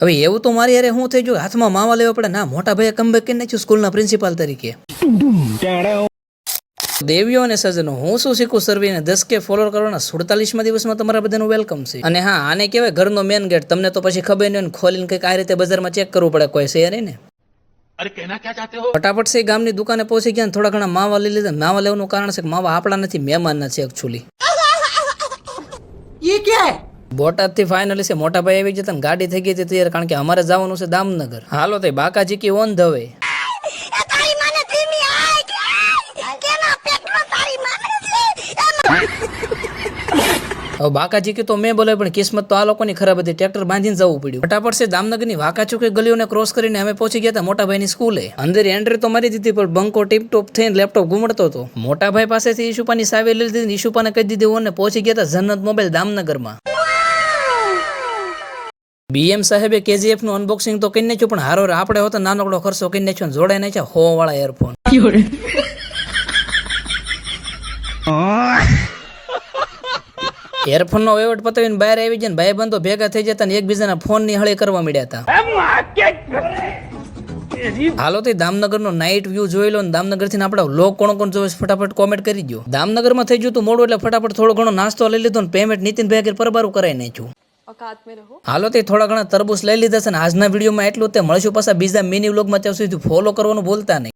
હવે એવું તો મારી યારે હું થઈ ગયું, હાથમાં માવા લેવા પડે ના. મોટા ભાઈએ કમબેક કરી નાખ્યું સ્કૂલના પ્રિન્સિપાલ તરીકે. દેવીઓ અને સજ્જનો, હું શું શીખું સર્વીને 10K ફોલોઅર કરવાના 47મા દિવસમાં તમારા બધાનું વેલકમ છે. અને હા, આને કહેવાય ઘરનો મેન ગેટ. તમને તો પછી ખબર નહીં, ખોલીને કંઈક આ રીતે બજારમાં ચેક કરવું પડે, કોઈ છે નહીં ને. અરે કહેના ક્યાં ચાહતે હો? ફટાફટ છે ગામની દુકાને પહોંચી ગયા, થોડા ઘણા માવા લઈ લીધા. માવા લેવાનું કારણ છે કે માવા આપણા નથી, મહેમાનના છે એકચ્યુઅલી. ये क्या है? બોટાદ થી ફાઇનલી છે મોટા ભાઈ આવી જતા ને ગાડી થઈ ગઈ હતી તૈયાર, કારણ કે અમારે જવાનું છે દામનગર. હાલો તે બાકાજી કી ઓન ધ વે. હવે બાકાજી કી તો મેં બોલે, પણ કિસ્મત તો આ લોકોની ખરાબ હતી, ટ્રેક્ટર બાંધીને જવું પડ્યું. ફટાફટ છે દામનગરની વાંકાચૂકી ગલીઓને ક્રોસ કરીને અમે પહોંચી ગયા હતા મોટા ભાઈની સ્કૂલે. અંદર એન્ટ્રી તો મારી દીધી, પણ બંકો ટીપ ટોપ થઈને લેપટોપ ઘૂમડતો હતો. મોટા ભાઈ પાસેથી ઈશુપાની સાવી લઈ લીધી, ઈશુપાને કહી દીધી અને પહોંચી ગયા હતા જન્નત મોબાઈલ દામનગરમાં. BM સાહેબે KGF નું અનબોક્સિંગ તો કરી નાખ્યું, પણ હારો આપણે હોતો નાનકડો ખર્ચો કરી નાખ્યો, જોડાઈ નાખ્યા 100 વાળા એરફોન. એરફોન નો વહીવટ પતાવીને બહાર આવી જાય, ભાઈ બંધો ભેગા થઈ જતા ને એકબીજાના ફોન ની હળી કરવા મળ્યા હતા. હાલો તે દામનગર નો નાઇટ વ્યૂ જોઈ લો, ને દામનગર થી આપડા વ્લોગ કોણ કોણ જોવે ફટાફટ કોમેન્ટ કરી દો. દામનગર માં થઈ ગયું તું મોડું, એટલે ફટાફટ થોડો ઘણો નાસ્તો લઈ લીધો ને પેમેન્ટ નીતિનભાઈ પરબારું કરાવી નાખ્યું. હાલો તે થોડા ઘણા તરબૂચ લઈ લીધા છે, ને આજના વિડીયોમાં એટલું. તે મળશું પાછા બીજા મિની વ્લોગમાં. ત્યાં સુધી ફોલો કરવાનું ભૂલતા નહીં.